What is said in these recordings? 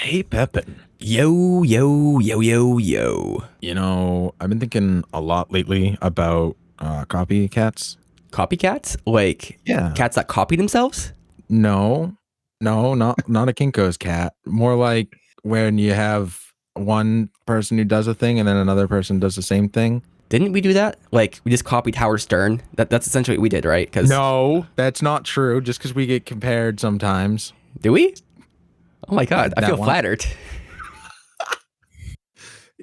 Hey, Pepin. Yo, yo, yo, yo, yo. You know, I've been thinking a lot lately about copycats. Copycats? Like Yeah. cats that copy themselves? No, not a Kinko's cat. More like when you have one person who does a thing and then another person does the same thing. Didn't we do that? Like we just copied Howard Stern. That's essentially what we did, right? No, that's not true. Just because we get compared sometimes. Do we? Oh my god, I That feel one? flattered.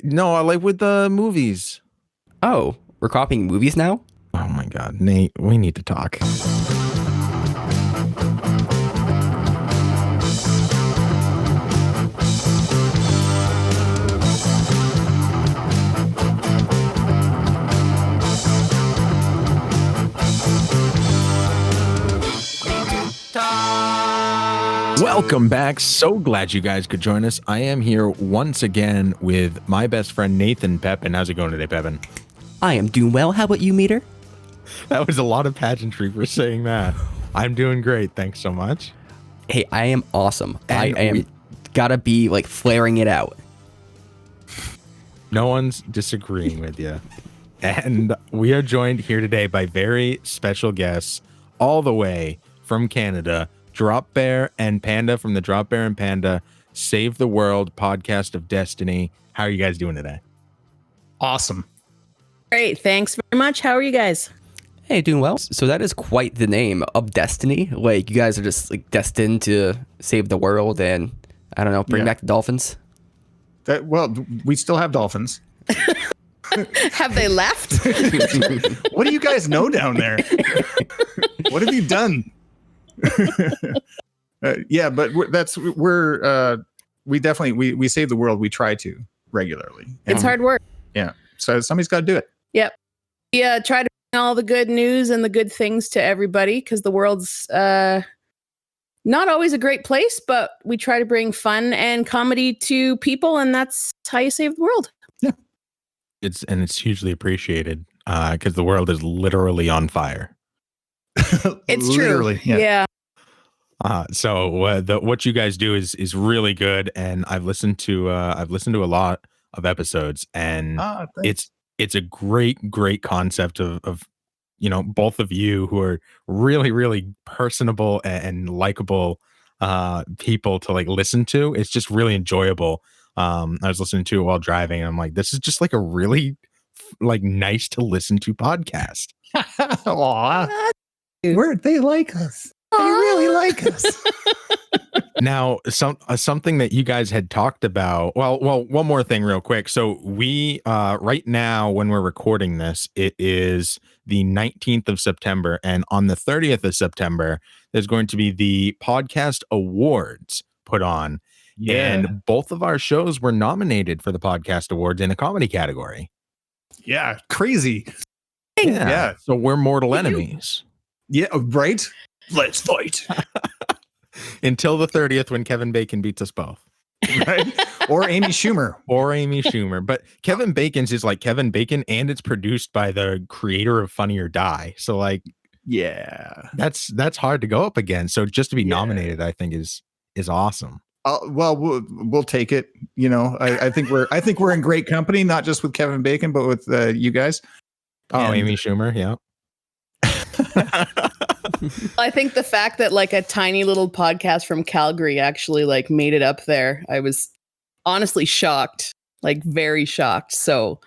No, I like with the movies. Oh, we're copying movies now? Oh my god, Nate, we need to talk. Welcome back. So glad you guys could join us. I am here once again with my best friend Nathan Pepin. How's it going today, Pepin? I am doing well. How about you, Meter? That was a lot of pageantry for saying that. I'm doing great. Thanks so much. Hey, I am awesome. And I am gotta be like flaring it out. No one's disagreeing with you. And we are joined here today by very special guests all the way from Canada, Dropbear and Panda from the Dropbear and Panda Save the World podcast of Destiny. How are you guys doing today? Awesome. Great. Thanks very much. How are you guys? Hey, doing well. So that is quite the name of Destiny. Like you guys are just like destined to save the world and I don't know, bring back the dolphins. Well, we still have dolphins. Have they left? What do you guys know down there? What have you done? Yeah, but we definitely save the world. We try to regularly. It's hard work. Yeah. So somebody's got to do it. Yep. Yeah. Try to bring all the good news and the good things to everybody because the world's not always a great place, but we try to bring fun and comedy to people, and that's how you save the world. Yeah. It's hugely appreciated because the world is literally on fire. It's Literally, true. yeah. So what you guys do is really good, and I've listened to a lot of episodes, and it's a great concept of both of you who are really personable and likable people to like listen to. It's just really enjoyable. I was listening to it while driving, and I'm like, this is just like a really like nice to listen to podcast. Aw. They like us. They really like us. Now, something that you guys had talked about. Well, one more thing real quick. So we right now when we're recording this, it is the 19th of September, and on the 30th of September, there's going to be the podcast awards put on. Yeah. And both of our shows were nominated for the podcast awards in a comedy category. Yeah. Crazy. Yeah. So we're mortal enemies. Yeah. Right. Let's fight. Until the 30th when Kevin Bacon beats us both. Right? Or Amy Schumer. But Kevin Bacon's is like Kevin Bacon, and it's produced by the creator of Funny or Die. So like, yeah, that's hard to go up against. So just to be nominated, I think is awesome. Well, we'll take it. You know, I think we're in great company, not just with Kevin Bacon, but with you guys. Oh, Amy Schumer. Yeah. I think the fact that like a tiny little podcast from Calgary actually like made it up there, I was honestly shocked, like very shocked. So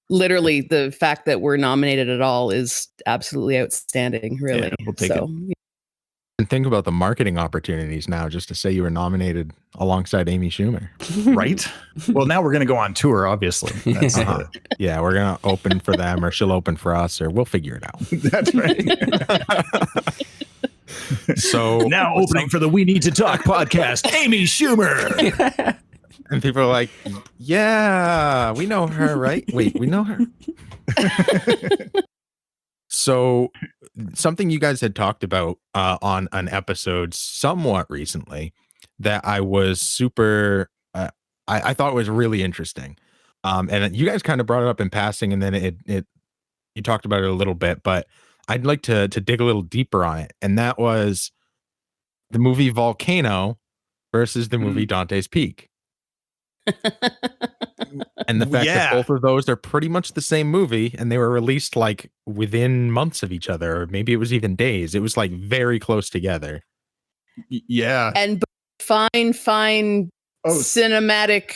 literally the fact that we're nominated at all is absolutely outstanding, really. Yeah, we'll take it. And think about the marketing opportunities now just to say you were nominated alongside Amy Schumer. Right? Well, now we're going to go on tour, obviously. That's, yeah, we're going to open for them, or she'll open for us, or we'll figure it out. That's right. So now opening for the We Need to Talk podcast, Amy Schumer. And people are like, yeah, we know her, right? Wait, we know her. So something you guys had talked about on an episode somewhat recently that I was super, I thought was really interesting. And you guys kind of brought it up in passing, and then you talked about it a little bit, but I'd like to dig a little deeper on it. And that was the movie Volcano versus the movie Dante's Peak. And the fact that both of those are pretty much the same movie, and they were released like within months of each other, or maybe it was even days. It was like very close together. Yeah. And fine cinematic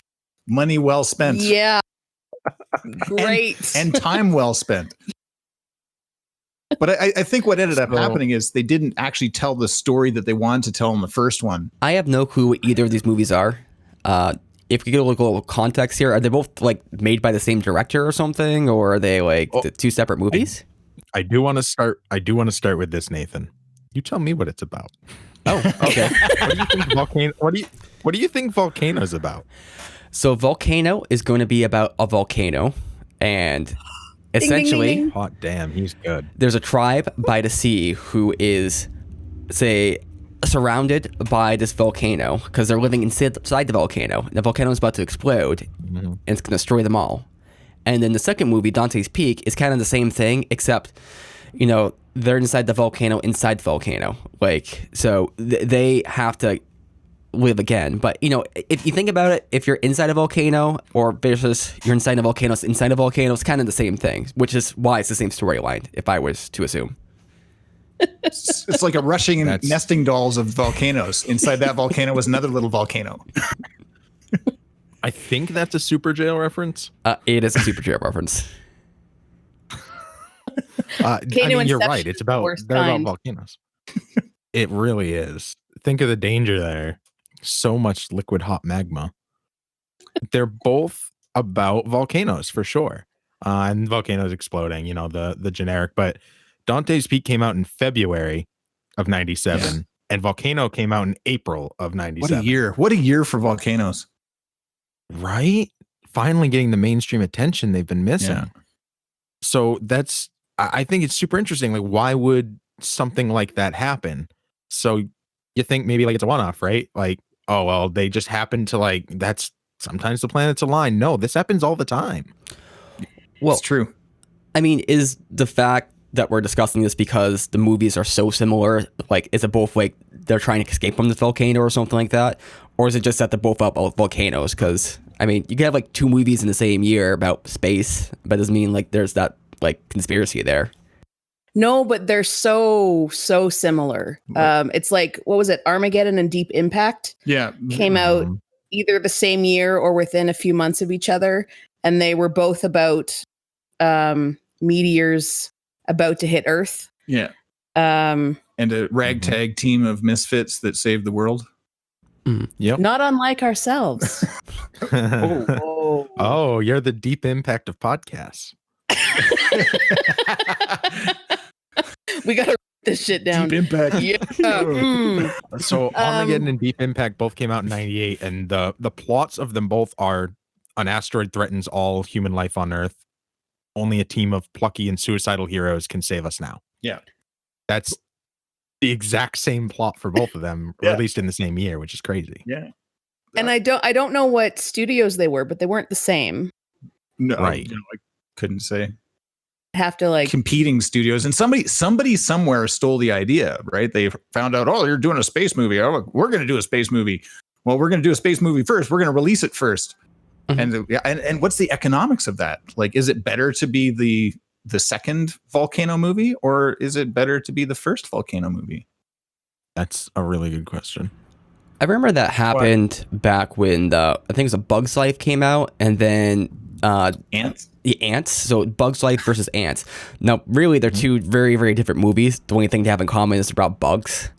money well spent. Yeah. Great. and time well spent. But I think what ended up happening is they didn't actually tell the story that they wanted to tell in the first one. I have no clue what either of these movies are. If we get a little context here, are they both like made by the same director or something, or are they like two separate movies? I do want to start with this, Nathan. You tell me what it's about. Oh, okay. What do you think Volcano's about? So Volcano is going to be about a volcano, and essentially, ding, ding, ding. Hot damn, he's good. There's a tribe by the sea who is, say, surrounded by this volcano because they're living inside the volcano. The volcano is about to explode, and it's going to destroy them all. And then the second movie, Dante's Peak, is kind of the same thing, except, you know, they're inside the volcano, Like, so they have to live again. But, you know, if you think about it, if you're inside a volcano or versus you're inside a volcano, it's kind of the same thing, which is why it's the same storyline, if I was to assume. It's like a rushing and nesting dolls of volcanoes. Inside that volcano was another little volcano. I think that's a Super Jail reference. It is a Super Jail reference. I mean, you're right. It's about volcanoes. It really is. Think of the danger there. So much liquid hot magma. They're both about volcanoes for sure. And volcanoes exploding, you know, the generic. But Dante's Peak came out in February of 97, and Volcano came out in April of 97. What a year. What a year for volcanoes. Right? Finally getting the mainstream attention they've been missing. Yeah. So I think it's super interesting. Like, why would something like that happen? So you think maybe like it's a one-off, right? Like, oh, well, they just happen to like, that's sometimes the planets align. No, this happens all the time. Well, it's true. I mean, is the fact that we're discussing this because the movies are so similar, like, is it both like they're trying to escape from this volcano or something like that? Or is it just that they're both about volcanoes? Because, I mean, you can have like two movies in the same year about space, but it doesn't mean like there's that like conspiracy there. No, but they're so similar. It's like, what was it? Armageddon and Deep Impact came out either the same year or within a few months of each other. And they were both about meteors about to hit Earth. Yeah. And a ragtag team of misfits that saved the world. Yep. Not unlike ourselves. Oh, you're the Deep Impact of podcasts. We gotta write this shit down. Deep Impact. Yeah. So Armageddon and Deep Impact both came out in 98, and the plots of them both are: an asteroid threatens all human life on Earth. Only a team of plucky and suicidal heroes can save us now. Yeah. That's the exact same plot for both of them, or at least in the same year, which is crazy. Yeah. And I don't know what studios they were, but they weren't the same. No, right. No, I couldn't say. Have to like competing studios, and somebody somewhere stole the idea, right? They found out, oh, you're doing a space movie. Oh, we're going to do a space movie. Well, we're going to do a space movie first. We're going to release it first. Mm-hmm. And what's the economics of that? Like, is it better to be the second Volcano movie, or is it better to be the first Volcano movie? That's a really good question. I remember that happened back when I think it was A Bug's Life came out, and then Ants. The Ants. So Bug's Life versus Ants. Now, really, they're two very, very different movies. The only thing they have in common is about bugs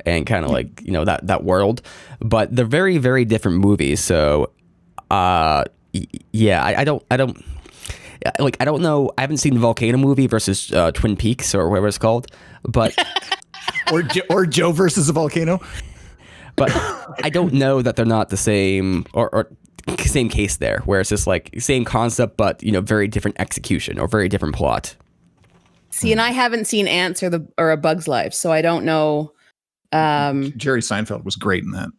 and kind of like, you know, that world. But they're very, very different movies. So, yeah, I don't know. I haven't seen the Volcano movie versus Twin Peaks or whatever it's called, but or Joe versus a volcano. But I don't know that they're not the same or same case there, where it's just like same concept, but, you know, very different execution or very different plot. See, and I haven't seen Ants or A Bug's Life, so I don't know. Jerry Seinfeld was great in that.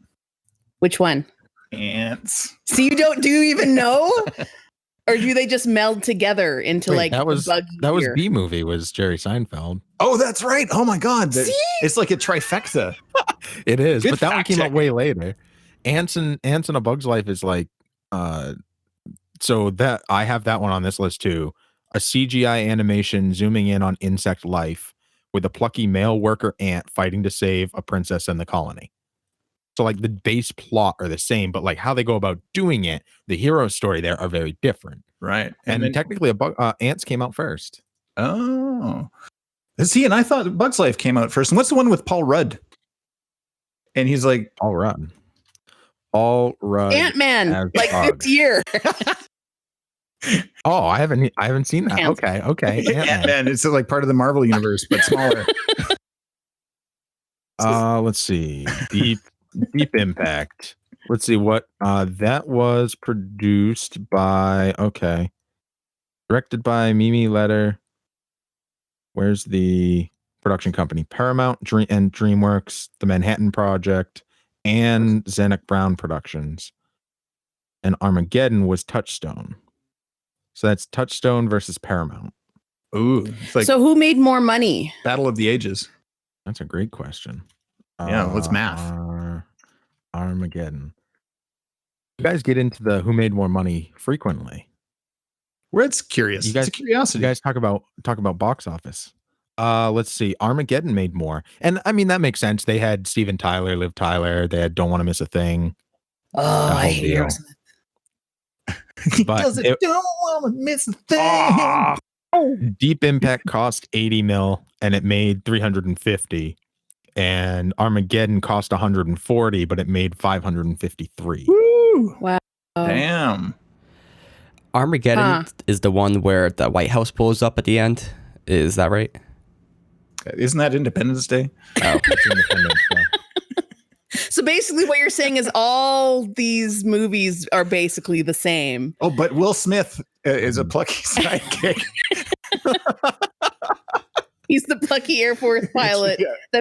Which one? Ants. So do you even know? Or do they just meld together into that was B movie was Jerry Seinfeld. Oh, that's right. Oh my God. It's like a trifecta. It is, but that one came out way later. Ants and A Bug's Life is like, so that I have that one on this list too. A CGI animation zooming in on insect life with a plucky male worker ant fighting to save a princess and the colony. So like the base plot are the same, but like how they go about doing it, the hero story there are very different. Right. And then, technically Ants came out first. Oh. See, and I thought Bug's Life came out first. And what's the one with Paul Rudd? And he's like Paul Rudd. Ant-Man, like this year. Oh, I haven't seen that. Okay. Ant-Man. It's like part of the Marvel universe, but smaller. Let's see. Deep Impact. Let's see what that was produced by. Okay. Directed by Mimi Letter. Where's the production company? Paramount and DreamWorks, The Manhattan Project, and Zanuck Brown Productions. And Armageddon was Touchstone. So that's Touchstone versus Paramount. Ooh. Like so who made more money? Battle of the Ages. That's a great question. Yeah, what's math? Armageddon. You guys get into the who made more money frequently. Where it's curious. You guys, it's a curiosity. You guys talk about box office. Let's see. Armageddon made more. And I mean, that makes sense. They had Steven Tyler, Liv Tyler. They had Don't Want to Miss a Thing. Oh, I hate Aerosmith. But don't want to miss a thing. Deep Impact cost 80 mil and it made 350. And Armageddon cost 140, but it made 553. Woo! Wow. Damn. Armageddon is the one where the White House blows up at the end. Is that right? Isn't that Independence Day? Oh, it's Independence Day. So basically what you're saying is all these movies are basically the same. Oh, but Will Smith is a plucky sidekick. He's the plucky Air Force pilot. Yeah.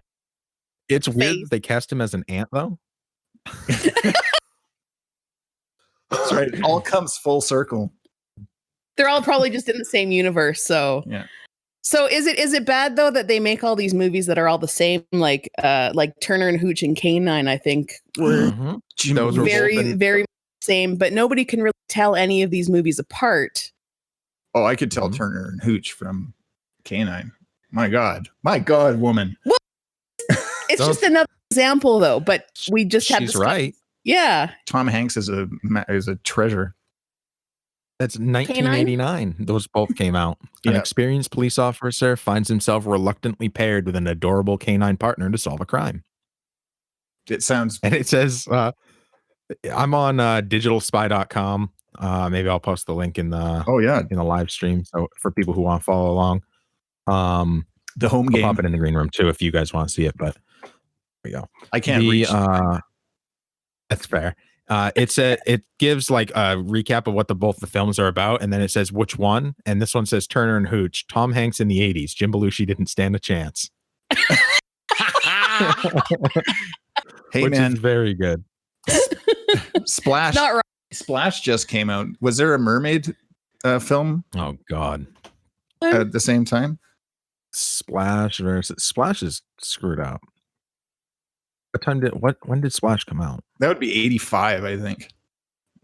It's weird that they cast him as an ant, though. That's right. It all comes full circle. They're all probably just in the same universe. So yeah. So is it bad though that they make all these movies that are all the same, like Turner and Hooch and K-9, I think were very same, but nobody can really tell any of these movies apart. Oh, I could tell Turner and Hooch from K-9. My God, woman. Well, it's just another example though, but we just have she's right. Yeah. Tom Hanks is a treasure. That's 1989. K-9? Those both came out. An experienced police officer finds himself reluctantly paired with an adorable canine partner to solve a crime. It sounds... And it says, I'm on digitalspy.com. Maybe I'll post the link in the in the live stream. So for people who want to follow along. The home game. I'll pop it in the green room too if you guys want to see it, but there we go. I can't reach. That's fair. It gives like a recap of what both the films are about, and then it says which one. And this one says Turner and Hooch, Tom Hanks in the 80s. Jim Belushi didn't stand a chance. Hey, which man, is very good. Splash. Not right. Splash just came out. Was there a mermaid film? Oh God. At the same time? Splash is screwed up. When did Splash come out? That would be 85, I think.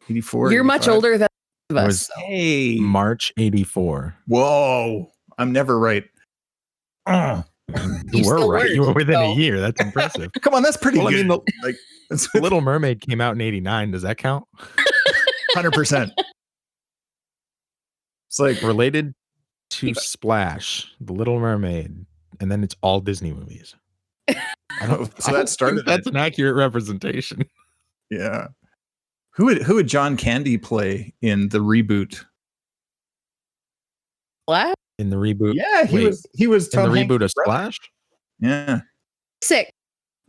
84. You're 85. much older than us. Hey. March 84. Whoa. I'm never right. You were right. You were within a year. That's impressive. Come on, that's pretty good. I mean, the Little Mermaid came out in 89. Does that count? 100%. It's like related to Splash, The Little Mermaid, and then it's all Disney movies. That's an accurate representation. Yeah. Who would John Candy play in the reboot? What? In the reboot? Yeah, he was in the reboot of Splash? Yeah. Sick.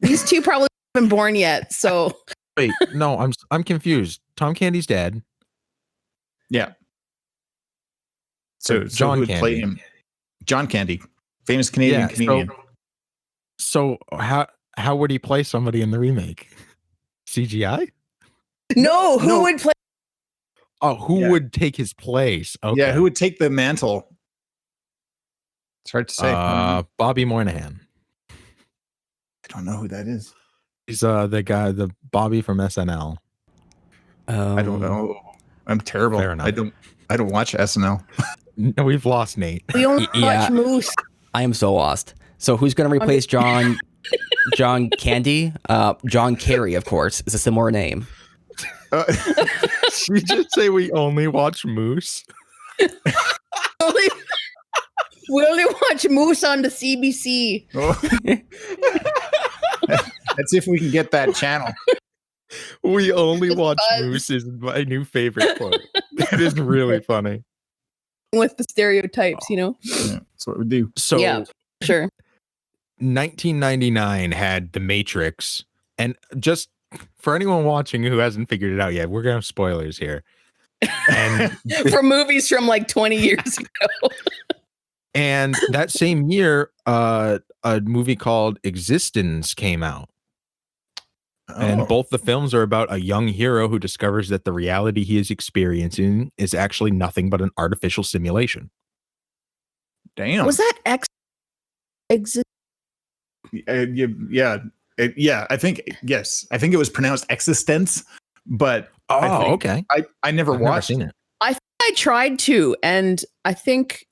These two probably haven't been born yet, so wait, no, I'm confused. Tom Candy's dead. Yeah. So John who would Candy. Play him? John Candy, famous Canadian comedian. So how would he play somebody in the remake? CGI? No, who would play? Oh, who would take his place? Okay. Yeah, who would take the mantle? It's hard to say. Bobby Moynihan. I don't know who that is. He's the guy, the Bobby from SNL. I don't know. I'm terrible. Fair enough. I don't watch SNL. No, we've lost Nate. We only watch Moose. I am so lost. So who's going to replace John Candy? John Kerry, of course, is a similar name. Did you just say we only watch Moose? We only watch Moose on the CBC. Let's see if we can get that channel. We only Just watch Buzz. Moose is my new favorite quote. It is really funny. With the stereotypes, Yeah, that's what we do. So Yeah. Sure. 1999 had The Matrix, and just for anyone watching who hasn't figured it out yet, we're gonna have spoilers here. And For movies from like 20 years ago. and that same year, a movie called Existence came out. And both the films are about a young hero who discovers that the reality he is experiencing is actually nothing but an artificial simulation. Damn. Was that exist? Yeah. I think yes. I think it was pronounced Existence, but Okay. I never I've watched seen it. I tried to, and I think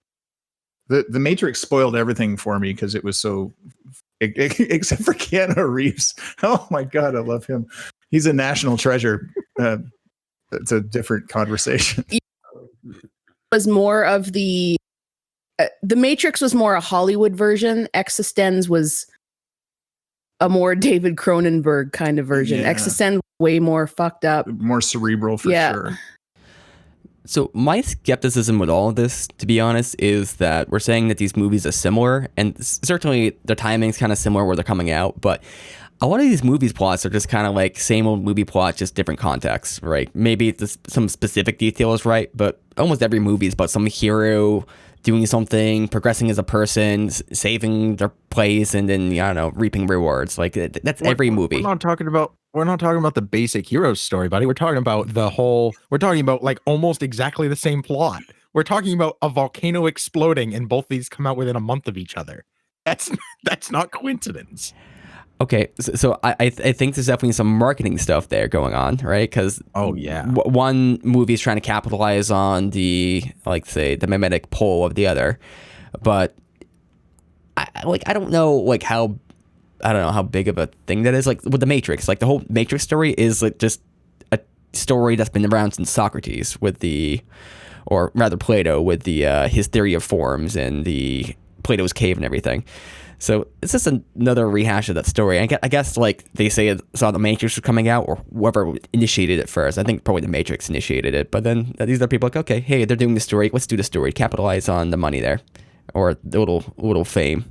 The Matrix spoiled everything for me because it was so except for Keanu Reeves. Oh my god, I love him. He's a national treasure. It's a different conversation. was more of the Matrix was more a Hollywood version. Existenz was a more David Cronenberg kind of version. Yeah. Existenz way more fucked up. More cerebral for sure. So my skepticism with all of this, to be honest, is that we're saying that these movies are similar, and certainly their timing's kind of similar where they're coming out, but a lot of these movies plots are just kind of like same old movie plot, just different contexts, right? Maybe it's some specific details, right? But almost every movie is about some hero doing something, progressing as a person, saving their place, and then, I don't know, reaping rewards. Like that's every movie. We're not talking about the basic hero story, buddy. We're talking about like almost exactly the same plot. We're talking about a volcano exploding, and both these come out within a month of each other. That's not coincidence. Okay, so I think there's definitely some marketing stuff there going on, right? Because one movie is trying to capitalize on the, like, say, the mimetic pull of the other, but I don't know how big of a thing that is. Like with the Matrix, like the whole Matrix story is like just a story that's been around since Socrates or rather Plato with the his theory of forms and the Plato's cave and everything. So it's just another rehash of that story. I guess like they saw the Matrix was coming out, or whoever initiated it first. I think probably the Matrix initiated it. But then these other people like, okay, hey, they're doing the story. Let's do the story. Capitalize on the money there, or the little fame.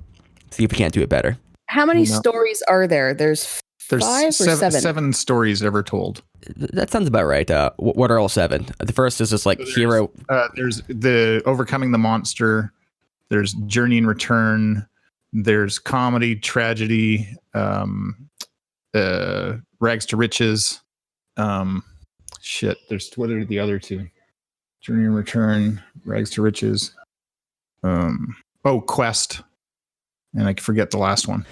See if we can't do it better. How many stories are there? There's 5 or 7? 7 stories ever told. That sounds about right. What are all 7? The first is just like hero. There's the Overcoming the Monster. There's Journey and Return. There's comedy, tragedy, rags to riches. There's what are the other 2? Journey and Return, rags to riches. Quest, and I forget the last one.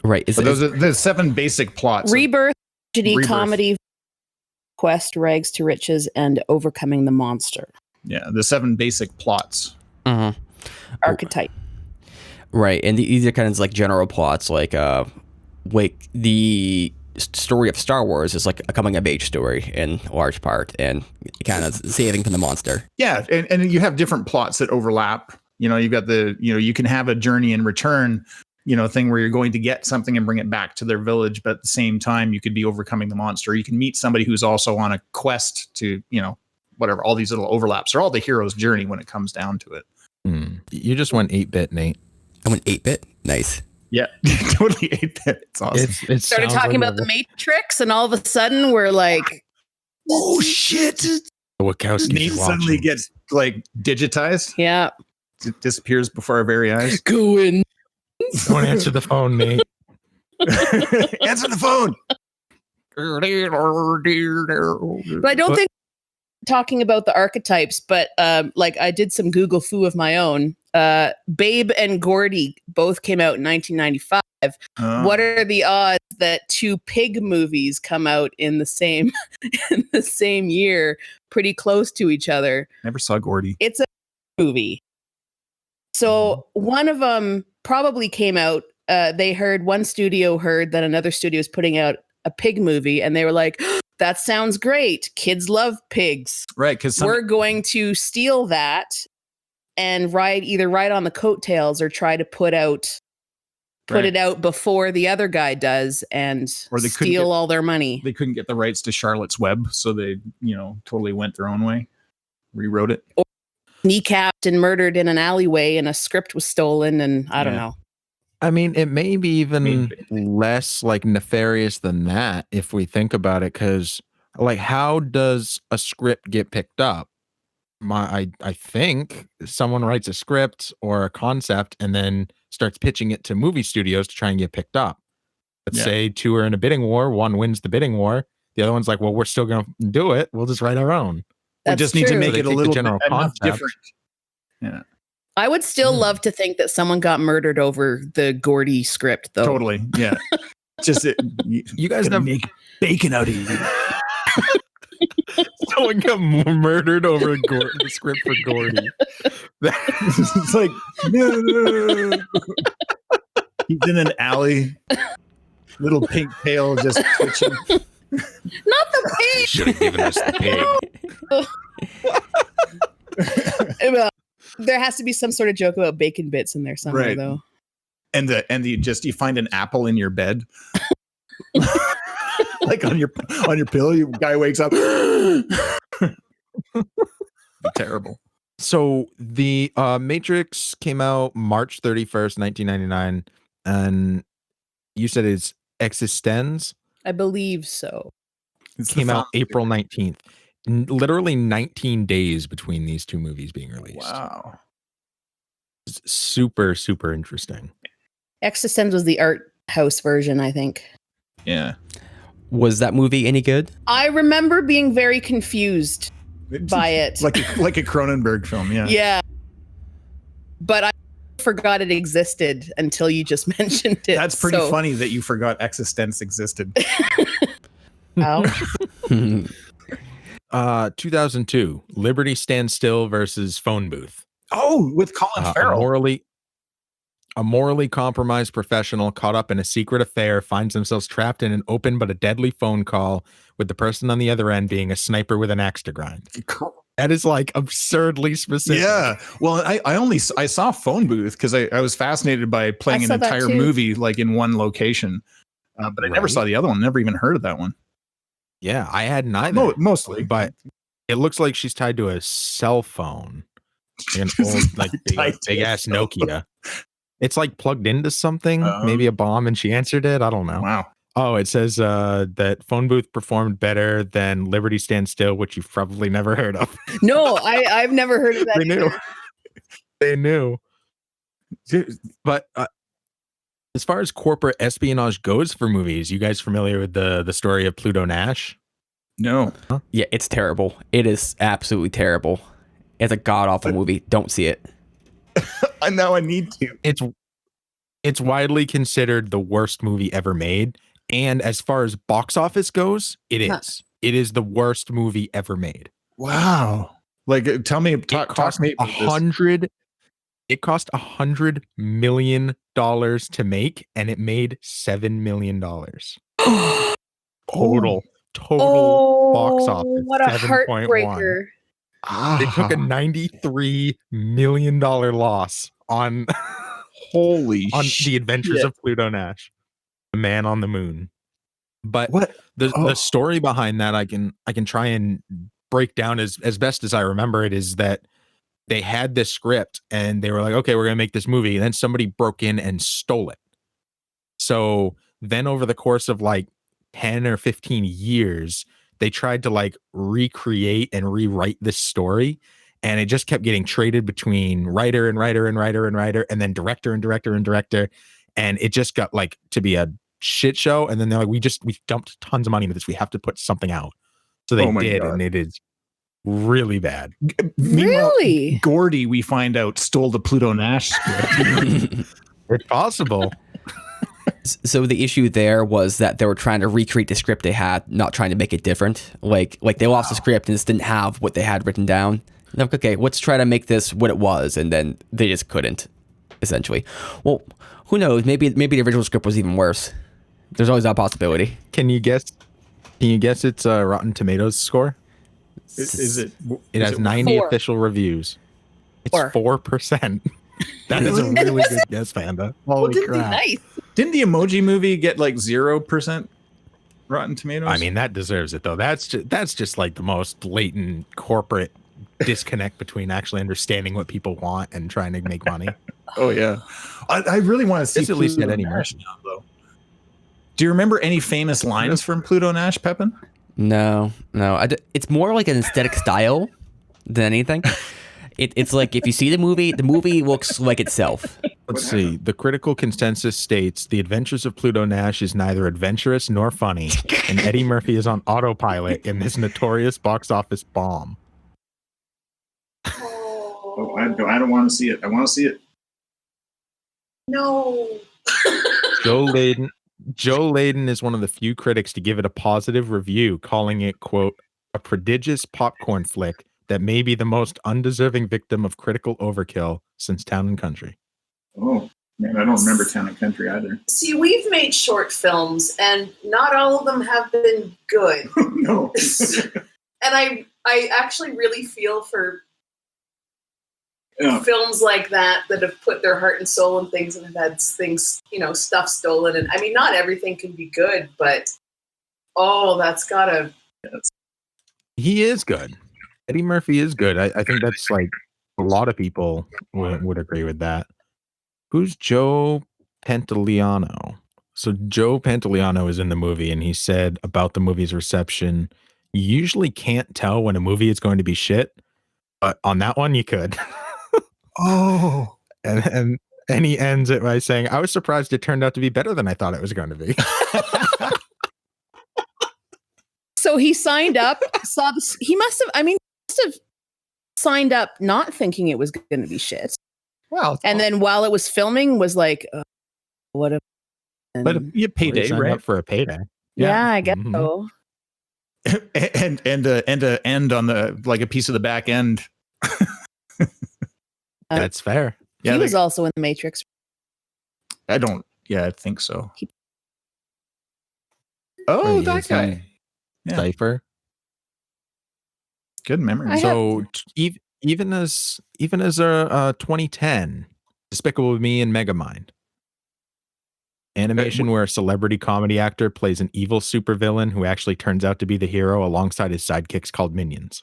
Right. But those are the 7 basic plots. Rebirth, tragedy, comedy, quest, rags to riches, and overcoming the monster. Yeah, the 7 basic plots. Mm-hmm. Archetype. Right, and these are kind of like general plots, like the story of Star Wars is like a coming of age story in large part, and kind of saving from the monster. Yeah, and you have different plots that overlap. You've got you can have a journey and return, thing where you're going to get something and bring it back to their village, but at the same time, you could be overcoming the monster. You can meet somebody who's also on a quest to, whatever. All these little overlaps are all the hero's journey when it comes down to it. You just went 8-bit, Nate. I went 8-bit. Nice. Yeah, totally 8-bit. It's awesome. It started talking about the Matrix, and all of a sudden we're like, oh shit! Wachowski's Nate suddenly gets like digitized. Yeah, it disappears before our very eyes. Go in. Don't answer the phone, Nate. Answer the phone. But I don't think talking about the archetypes, but like I did some Google foo of my own. Babe and Gordy both came out in 1995. What are the odds that two pig movies come out in the same year, pretty close to each other? Never saw Gordy. It's a movie. So one of them probably came out. One studio heard that another studio is putting out a pig movie, and they were like, that sounds great. Kids love pigs. Right, because we're going to steal that and either ride on the coattails or try to put it out before the other guy does and steal all their money. They couldn't get the rights to Charlotte's Web, so they, totally went their own way, rewrote it. Or kneecapped and murdered in an alleyway, and a script was stolen, and I don't know. I mean, it may be even less like nefarious than that if we think about it, because like, how does a script get picked up? I think someone writes a script or a concept and then starts pitching it to movie studios to try and get picked up. Let's say two are in a bidding war. One wins the bidding war. The other one's like, well, we're still going to do it. We'll just write our own. We just need to make it a little general concept different. Yeah. I would still love to think that someone got murdered over the Gordy script, though. Totally. Yeah. Just you guys have make bacon out of you. Someone got murdered over the script for Gordy. It's like, no. He's in an alley. Little pink tail just twitching. Not the pig. Should have given us the pig. There has to be some sort of joke about bacon bits in there somewhere, though. And you find an apple in your bed. Like on your pillow, your guy wakes up. Terrible. So the Matrix came out March 31st, 1999, and you said it's Existenz? I believe so. It came out April 19th. Literally 19 days between these two movies being released. Wow. It's super, super interesting. Existenz was the art house version, I think. Yeah. Was that movie any good? I remember being very confused by it. like a Cronenberg film, yeah. Yeah. But I forgot it existed until you just mentioned it. That's pretty funny that you forgot Existenz existed. Wow. 2002, Liberty Stands Still versus Phone Booth. Oh, with Colin Farrell. A morally compromised professional caught up in a secret affair finds themselves trapped in an open but a deadly phone call with the person on the other end being a sniper with an axe to grind. That is like absurdly specific. Yeah. Well, I saw Phone Booth because I was fascinated by playing an entire movie like in one location. But I never saw the other one. Never even heard of that one. Yeah, I hadn't either. Mostly. But it looks like she's tied to a cell phone. An old, like big ass Nokia. It's like plugged into something, maybe a bomb, and she answered it. I don't know. Wow. Oh, it says that Phone Booth performed better than Liberty Stand Still, which you've probably never heard of. No, I've never heard of that. They knew. But as far as corporate espionage goes for movies, you guys familiar with the story of Pluto Nash? No. Huh? Yeah, it's terrible. It is absolutely terrible. It's a god-awful movie. Don't see it. I know I need to. It's widely considered the worst movie ever made. And as far as box office goes, it is. Huh. It is the worst movie ever made. Wow. Like, talk me about $100. It cost $100 million to make, and it made $7 million. Total box office. What a heartbreaker. They took a $93 million loss on the Adventures of Pluto Nash, the Man on the Moon. But the story behind that, I can try and break down as best as I remember it, is that they had this script and they were like, okay, we're gonna make this movie, and then somebody broke in and stole it. So then over the course of like 10 or 15 years, they tried to like recreate and rewrite this story, and it just kept getting traded between writer and writer and writer and writer, and then director and director and director, and it just got like to be a shit show. And then they're like, we dumped tons of money into this. We have to put something out. So they did, and it is really bad. Really? Gordy, we find out, stole the Pluto Nash script. It's possible. So the issue there was that they were trying to recreate the script they had, not trying to make it different. Like they lost the script and just didn't have what they had written down. Like, okay, let's try to make this what it was, and then they just couldn't, essentially. Well, who knows? Maybe the original script was even worse. There's always that possibility. Can you guess its Rotten Tomatoes score? Is it? It has 90 4. official reviews. It's 4. 4%. That is a really good guess, Panda. Holy crap. Nice. Didn't the Emoji Movie get like 0% Rotten Tomatoes? I mean, that deserves it though. That's just like the most blatant corporate disconnect between actually understanding what people want and trying to make money. Oh yeah, I really want to see. It's at least Pluto get any Nash mercy. now, though. Do you remember any famous lines from Pluto Nash, Pepin? No. It's more like an aesthetic style than anything. It's like if you see the movie looks like itself. Let's see. The critical consensus states The Adventures of Pluto Nash is neither adventurous nor funny, and Eddie Murphy is on autopilot in this notorious box office bomb. Oh, I don't want to see it. I want to see it. No. Joe Layden is one of the few critics to give it a positive review, calling it, quote, a prodigious popcorn flick that may be the most undeserving victim of critical overkill since Town and Country. Oh, man, I don't remember Town and Country either. See, we've made short films, and not all of them have been good. No. And I actually really feel for Yeah. films like that have put their heart and soul in things and have had things, stuff stolen. And I mean, not everything can be good, but that's gotta. He is good. Eddie Murphy is good. I think that's like a lot of people would agree with that. Who's Joe Pantoliano? So Joe Pantoliano is in the movie, and he said about the movie's reception, you usually can't tell when a movie is going to be shit, but on that one you could. Oh. And he ends it by saying, I was surprised it turned out to be better than I thought it was going to be. So he signed up, saw this. He must have signed up not thinking it was going to be shit. Well, And then while it was filming, was like, what a. but you payday, Signed right? up for a payday. Yeah, I guess Mhm. so. and end on the like a piece of the back end. That's fair. Yeah, He was also in The Matrix. I don't. Yeah, I think so. Oh, that guy. Yeah. Cypher. Good memory. I So even as 2010, Despicable Me and Megamind. Animation where a celebrity comedy actor plays an evil supervillain who actually turns out to be the hero alongside his sidekicks called Minions.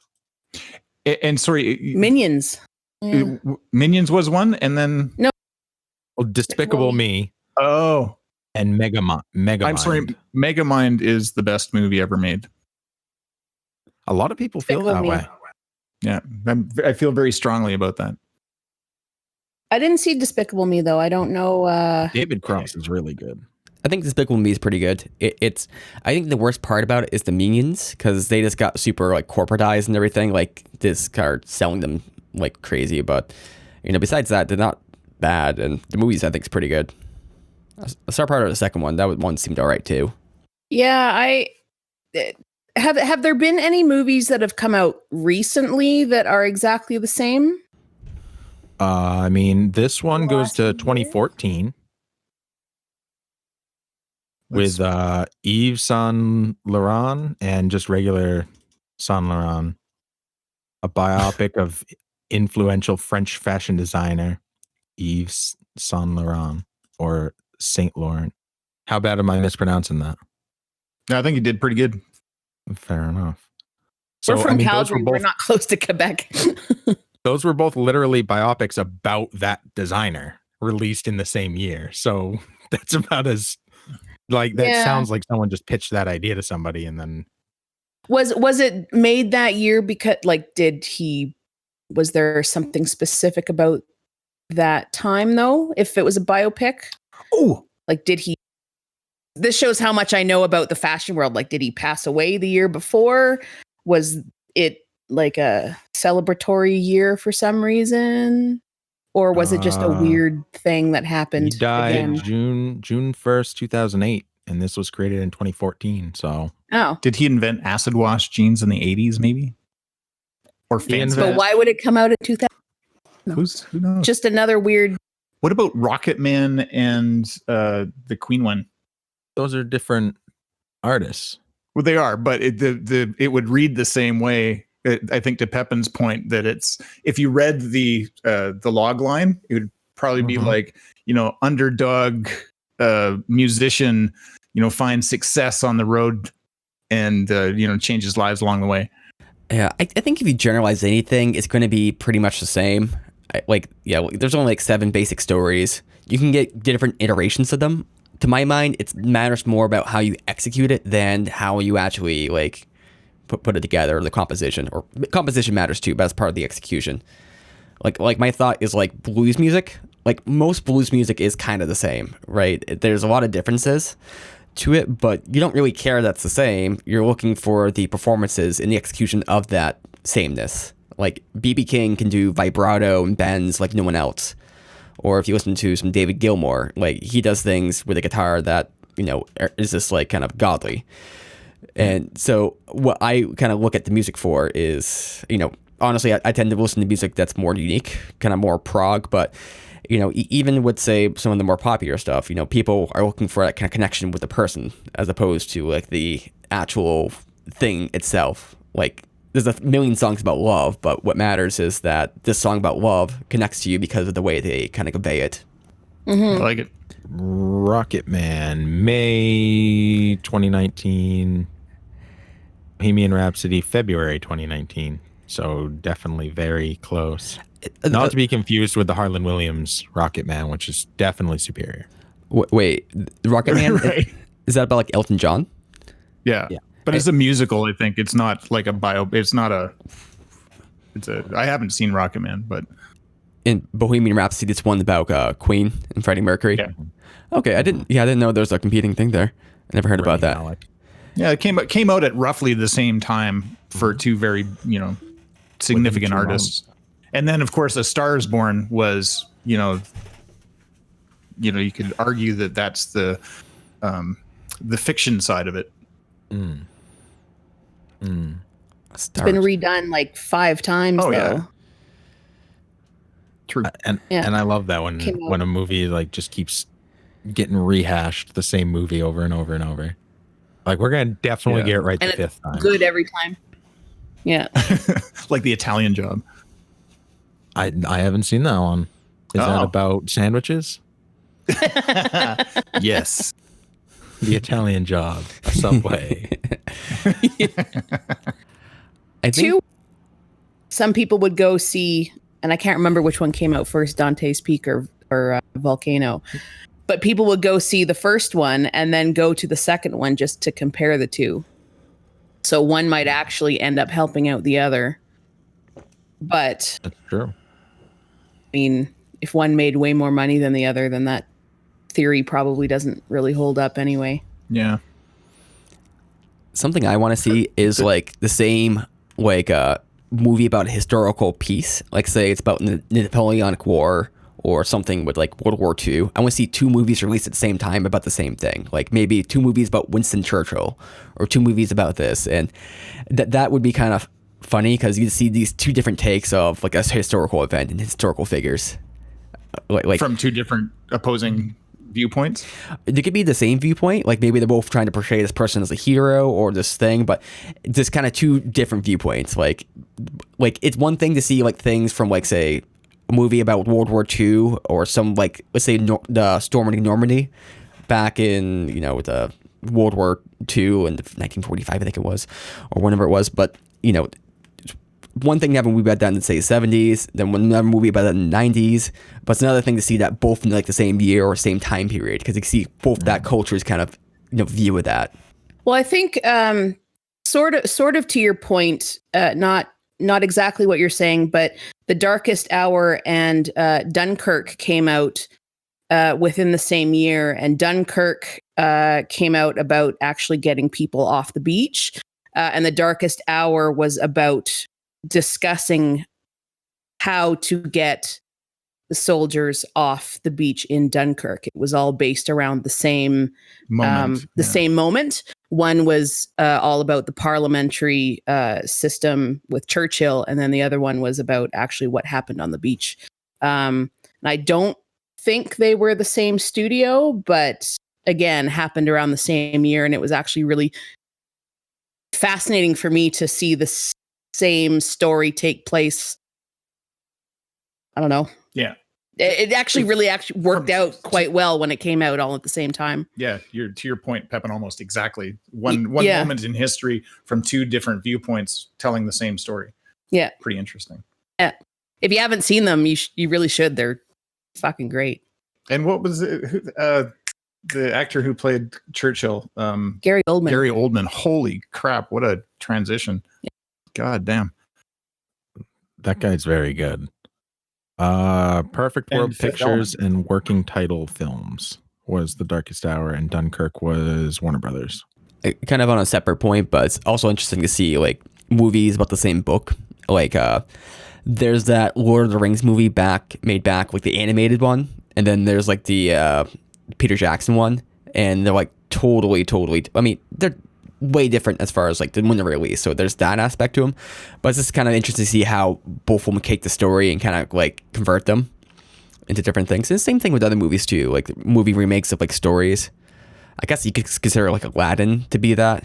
And sorry, Minions. Yeah. Minions was one, and then Well, Despicable Me oh, and Megamind. I'm sorry, Megamind is the best movie ever made. A lot of people feel that Despicable Me. way. Yeah, I feel very strongly about that. I didn't see Despicable Me though. I don't know. David Cross is really good. I think Despicable Me is pretty good. I think the worst part about it is the Minions, because they just got super like corporatized and everything. Like this car selling them like crazy, but besides that, they're not bad. And the movies I think is pretty good. I saw part of the second one. That one seemed all right too. Yeah, have there been any movies that have come out recently that are exactly the same? I mean, this one goes Last to year? 2014 with Yves Saint Laurent and just regular Saint Laurent, a biopic of influential French fashion designer Yves Saint Laurent or Saint Laurent. How bad am I mispronouncing that? No, I think you did pretty good. Fair enough. We're from those Calgary. We're not close to Quebec. Those were both literally biopics about that designer released in the same year. So that's about as like that Yeah. sounds like someone just pitched that idea to somebody and then Was it made that year because was there something specific about that time though? If it was a biopic? Oh, Like this shows how much I know about the fashion world. Like, did he pass away the year before? Was it like a celebratory year for some reason? Or was it just a weird thing that happened? He died again? June 1st, 2008, and this was created in 2014. So, did he invent acid wash jeans in the 80s, maybe? Or fancy? But why would it come out in 2000? No. Who knows? Just another weird. What about Rocket Man and the Queen one? Those are different artists. Well, they are, but it would read the same way. I think to Pepin's point that it's, if you read the log line, it would probably be like, underdog musician, finds success on the road and changes lives along the way. Yeah, I think if you generalize anything, it's going to be pretty much the same. There's only like 7 basic stories. You can get different iterations of them. To my mind, it matters more about how you execute it than how you actually like put it together, the composition. Or composition matters too, but that's part of the execution. Like my thought is like blues music. Like most blues music is kind of the same, right? There's a lot of differences to it, but you don't really care that's the same. You're looking for the performances and the execution of that sameness. Like B.B. King can do vibrato and bends like no one else. Or if you listen to some David Gilmour, like he does things with a guitar that, is just like kind of godly. And so what I kind of look at the music for is, honestly, I tend to listen to music that's more unique, kind of more prog, but even with, say, some of the more popular stuff, people are looking for that kind of connection with the person as opposed to like the actual thing itself. Like there's a million songs about love, but what matters is that this song about love connects to you because of the way they kind of convey it. I like it. Rocket Man, May 2019. Bohemian Rhapsody, February 2019. So definitely very close. Not to be confused with the Harlan Williams Rocket Man, which is definitely superior. Wait, the Rocket Man? Right. Is that about like Elton John? Yeah. But it's a musical, I think. It's not like a bio. It's not a. I haven't seen Rocket Man, but in Bohemian Rhapsody, it's one about Queen and Freddie Mercury. Yeah. Okay, I didn't know there was a competing thing there. I never heard about that. Malik. Yeah, it came out at roughly the same time for two very significant artists. And then, of course, A Star Is Born was, you could argue that that's the fiction side of it. It's been redone like 5 times. Oh, though. yeah. True. And I love that when a movie like just keeps getting rehashed, the same movie over and over and over. Like we're gonna definitely get it right the 5th time. Good every time. Yeah. Like The Italian Job. I haven't seen that one. Is that about sandwiches? Yes. The Italian Job, Subway. I think some people would go see, and I can't remember which one came out first, Dante's Peak or Volcano, but people would go see the first one and then go to the second one just to compare the two. So one might actually end up helping out the other. But That's true. I mean, if one made way more money than the other, then that theory probably doesn't really hold up anyway. Yeah. Something I want to see is like the same like movie about a historical piece. Like say it's about the Napoleonic War or something with like World War II. I want to see 2 movies released at the same time about the same thing. Like maybe 2 movies about Winston Churchill or 2 movies about this. And that would be kind of funny because you see these 2 different takes of like a historical event and historical figures. Like from 2 different opposing viewpoints. It could be the same viewpoint. Like maybe they're both trying to portray this person as a hero or this thing, but just kind of 2 different viewpoints. Like it's one thing to see like things from like say a movie about World War II or some like let's say the storming Normandy back in the World War II in 1945 I think it was or whenever it was, but one thing to have a movie about that in say 70s, then another movie about that in the 90s, but it's another thing to see that both in like the same year or same time period because you can see both that culture's kind of view of that. Well, I think sort of to your point, not exactly what you're saying, but The Darkest Hour and Dunkirk came out within the same year, and Dunkirk came out about actually getting people off the beach, and The Darkest Hour was about discussing how to get the soldiers off the beach in Dunkirk. It was all based around the same moment. One was all about the parliamentary system with Churchill, and then the other one was about actually what happened on the beach. And I don't think they were the same studio, but again, happened around the same year, and it was actually really fascinating for me to see the same story take place. I don't know. Yeah. It actually worked out quite well when it came out all at the same time. Yeah, to your point, Pepin, almost exactly. One moment in history from two different viewpoints telling the same story. Yeah. Pretty interesting. Yeah. If you haven't seen them, you really should. They're fucking great. And what was it? The actor who played Churchill? Gary Oldman. Gary Oldman. Holy crap, what a transition. Yeah. God damn. That guy's very good. Perfect World Pictures and Working Title Films was The Darkest Hour, and Dunkirk was Warner Brothers. Kind of on a separate point, but it's also interesting to see like movies about the same book. Like there's that Lord of the Rings movie made back, like the animated one, and then there's like the Peter Jackson one, and they're like totally. I mean, they're way different as far as like when they're released, so there's that aspect to them, but it's just kind of interesting to see how both of them take the story and kind of like convert them into different things. And the same thing with other movies too, like movie remakes of like stories. I guess you could consider like Aladdin to be that.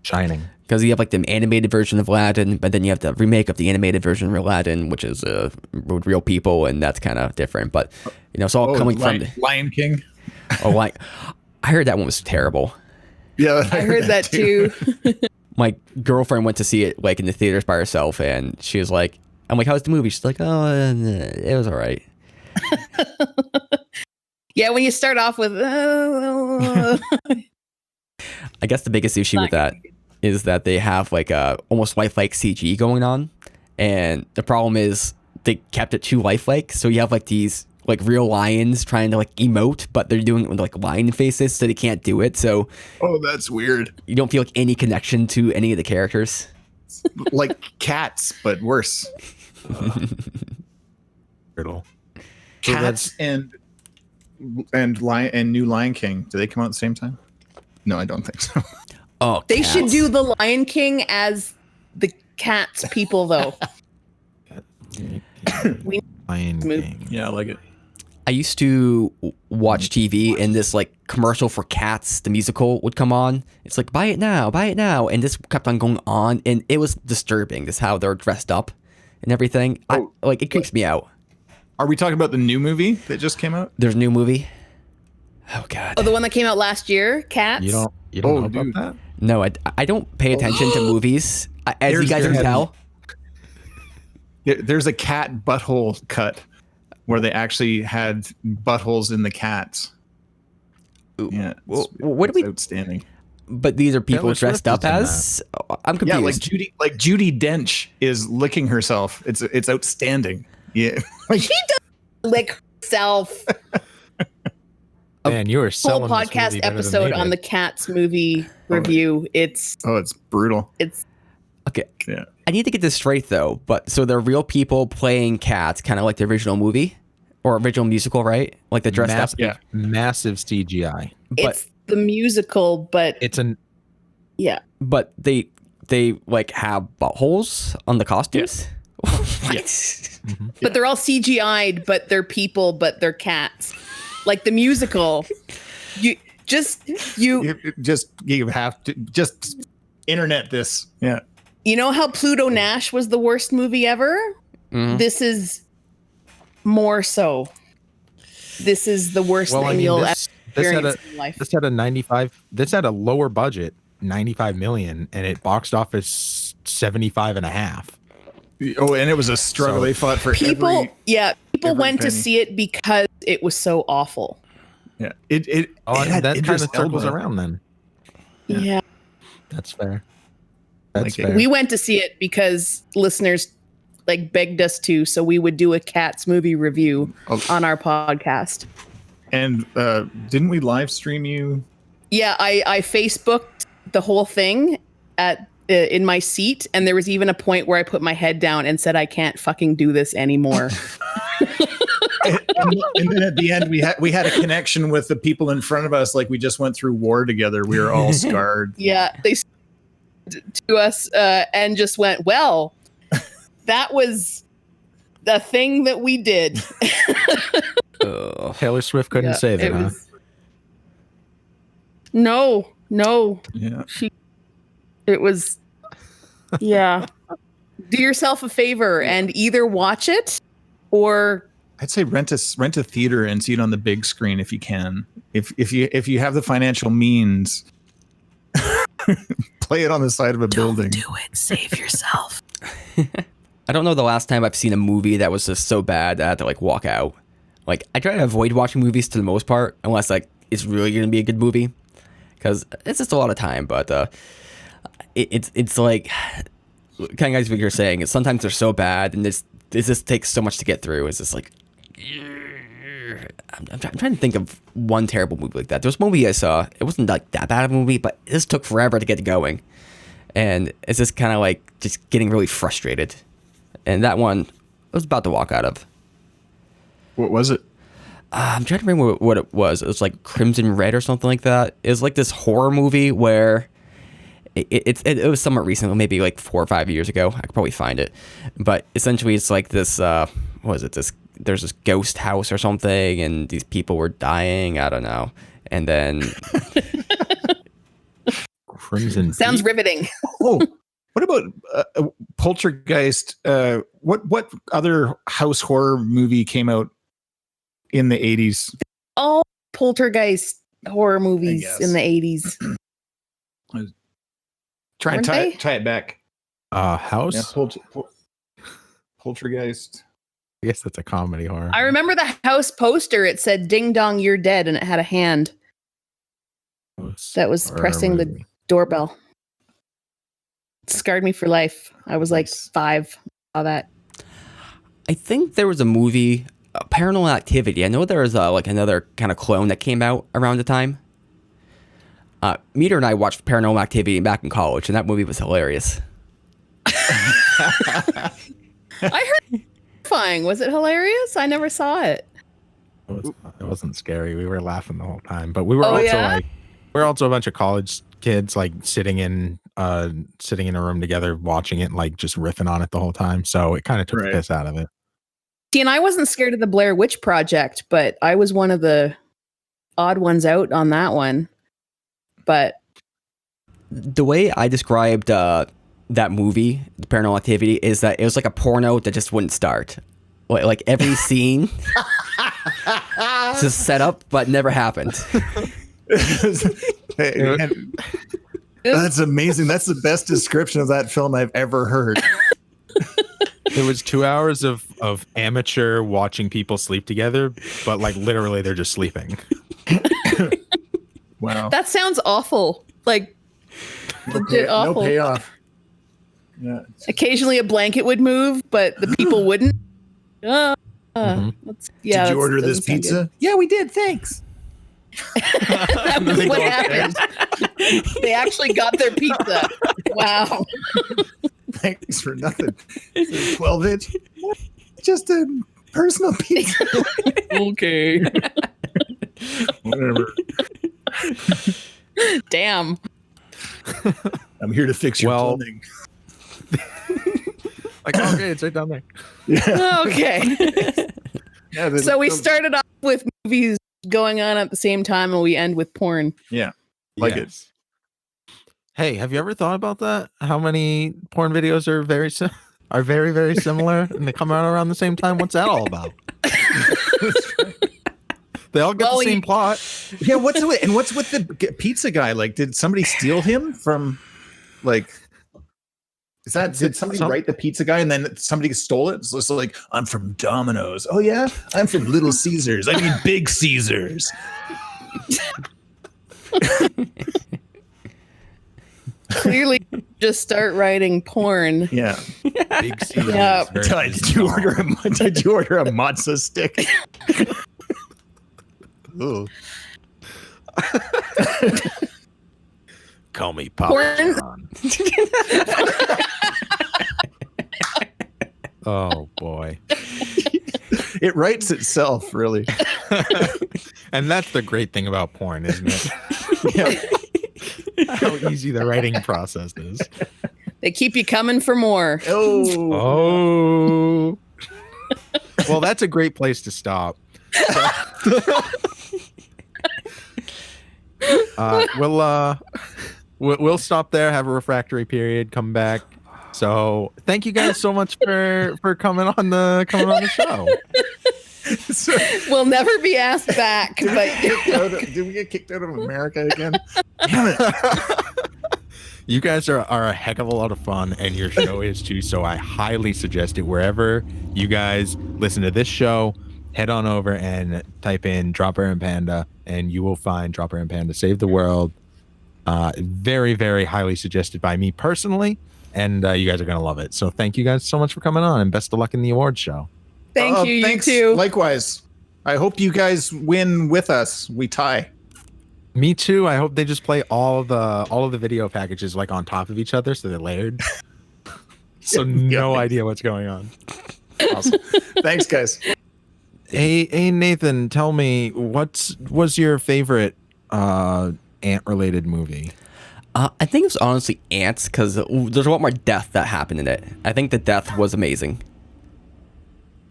Shining, because you have like the animated version of Aladdin, but then you have the remake of the animated version of Aladdin, which is with real people, and that's kind of different. But you know, it's all coming from Lion King. I heard that one was terrible. Yeah, I heard that too. My girlfriend went to see it like in the theaters by herself, and she was like, "I'm like, how's the movie?" She's like, "Oh, it was all right." Yeah, when you start off with, I guess the biggest issue with that is that they have like almost lifelike CG going on, and the problem is they kept it too lifelike. So you have like these like real lions trying to like emote, but they're doing it with like lion faces, so they can't do it. So that's weird. You don't feel like any connection to any of the characters. Like cats, but worse. Cats and New Lion King. Do they come out at the same time? No, I don't think so. Oh, they should do the Lion King as the Cats people, though. Lion King. Yeah, I like it. I used to watch TV, and this like commercial for Cats, the musical, would come on. It's like, buy it now, and this kept on going on, and it was disturbing. Just how they're dressed up and everything. It creeps me out. Are we talking about the new movie that just came out? There's a new movie. Oh God. Oh, the one that came out last year, Cats. You don't know about that? No, I don't pay attention to movies, as you guys can tell. There's a cat butthole cut where they actually had buttholes in the cats. Yeah, what do we? Outstanding. But these are people dressed up as. I'm confused. Yeah, like Judi Dench is licking herself. It's outstanding. Yeah, she does lick herself. Man, you are selling full podcast episode on the Cats movie review. It's brutal. It's okay. Yeah. I need to get this straight though. But so they're real people playing cats, kind of like the original movie or original musical, right? Like the dressed up. Yeah. Massive CGI. It's the musical, but it's yeah. But they like have buttholes on the costumes. Yeah. Yes. Mm-hmm. But they're all CGI'd, but they're people, but they're cats. Like the musical, you have to just internet this. Yeah. You know how Pluto Nash was the worst movie ever? Mm-hmm. This is more so. This is the worst thing you'll ever experience in life. This had a lower budget, 95 million, and it boxed office 75 and a half. Oh, and it was a struggle. They fought for people went to see it because it was so awful. Yeah, that kind of circles around then. Yeah. That's fair. That's fair. We went to see it because listeners like begged us to, so we would do a Cats movie review on our podcast. And didn't we live stream you? Yeah, I Facebooked the whole thing at in my seat, and there was even a point where I put my head down and said, I can't fucking do this anymore. and then at the end we had a connection with the people in front of us, like we just went through war together. We were all scarred. Yeah, they to us and just went, well, that was the thing that we did. Taylor Swift couldn't say that, huh? No. Yeah. It was, yeah. Do yourself a favor and either watch it or I'd say rent a theater and see it on the big screen if you can. If you have the financial means, play it on the side of a building. Do it. Save yourself. I don't know the last time I've seen a movie that was just so bad that I had to like walk out. Like I try to avoid watching movies to the most part, unless like it's really going to be a good movie, because it's just a lot of time. But it's like kind of guys what you're saying. Is sometimes they're so bad, and this just takes so much to get through. It's just like I'm trying to think of one terrible movie like that. There was a movie I saw. It wasn't like that bad of a movie, but it just took forever to get it going, and it's just kind of like just getting really frustrated. And that one I was about to walk out of. What was it? I'm trying to remember what it was. It was like Crimson Red or something like that. It was like this horror movie where it was somewhat recent, maybe like 4 or 5 years ago. I could probably find it. But essentially it's like this, what is it? There's this ghost house or something, and these people were dying. I don't know. And then... Crimson Sounds riveting. Oh, what about Poltergeist? What other house horror movie came out in the 80s? All Poltergeist horror movies in the 80s. Try and tie it back. House? Yeah, Poltergeist. I guess that's a comedy horror. I remember the house poster. It said "Ding Dong, You're Dead," and it had a hand that was pressing the doorbell. It scarred me for life. I was like 5. Saw that. I think there was a movie, Paranormal Activity. I know there was like another kind of clone that came out around the time. Meter and I watched Paranormal Activity back in college, and that movie was hilarious. I heard terrifying. Was it hilarious? I never saw it. It wasn't scary. We were laughing the whole time, but we were we're also a bunch of college kids, like sitting in a room together, watching it, and like just riffing on it the whole time. So it kind of took the piss out of it. See, and I wasn't scared of the Blair Witch Project, but I was one of the odd ones out on that one. But the way I described that movie, the Paranormal Activity, is that it was like a porno that just wouldn't start. Like every scene just set up, but never happened. That's amazing. That's the best description of that film I've ever heard. It was 2 hours of amateur watching people sleep together, but like literally they're just sleeping. Wow. That sounds awful. Like legit awful. No payoff. Yeah. Occasionally a blanket would move, but the people wouldn't. Did you order this pizza? Yeah, we did. Thanks. That was what happened. They actually got their pizza. Wow. Thanks for nothing. 12-inch. Just a personal pizza. Okay. Whatever. Damn. I'm here to fix your plumbing. Like, okay, it's right down there. Yeah. Okay. Yeah, so we started off with movies going on at the same time, and we end with porn. Yeah. It. Hey, have you ever thought about that? How many porn videos are very, very similar, and they come out around the same time? What's that all about? They all get the same plot. Yeah, what's with the pizza guy? Like, did somebody steal him from, like, did somebody write the pizza guy and then somebody stole it? So it's like, I'm from Domino's. Oh yeah, I'm from Little Caesars. I mean Big Caesars. Clearly, just start writing porn. Yeah. Big Caesars. Yeah. Did you order a matzo stick? Ooh. call me Papa John. Oh boy. It writes itself, really. And that's the great thing about porn, isn't it? How easy the writing process is. They keep you coming for more. Oh. Well, that's a great place to stop. We'll stop there, have a refractory period, come back. So thank you guys so much for coming on the show. We'll never be asked back. Did we get kicked out of America again? Damn it. You guys are a heck of a lot of fun, and your show is too. So I highly suggest it. Wherever you guys listen to this show, head on over and type in Dropbear and Panda, and you will find Dropbear and Panda Save the World. Very, very highly suggested by me personally, and you guys are going to love it. So thank you guys so much for coming on, and best of luck in the awards show. Thank you, thanks, you too. Likewise. I hope you guys win with us. We tie. Me too. I hope they just play all of the video packages like on top of each other, so they're layered. So no idea what's going on. Awesome. Thanks, guys. Hey, Nathan, tell me, what was your favorite ant-related movie? I think it was honestly Ants, because there's a lot more death that happened in it. I think the death was amazing.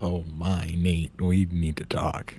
Oh my, Nate, we need to talk.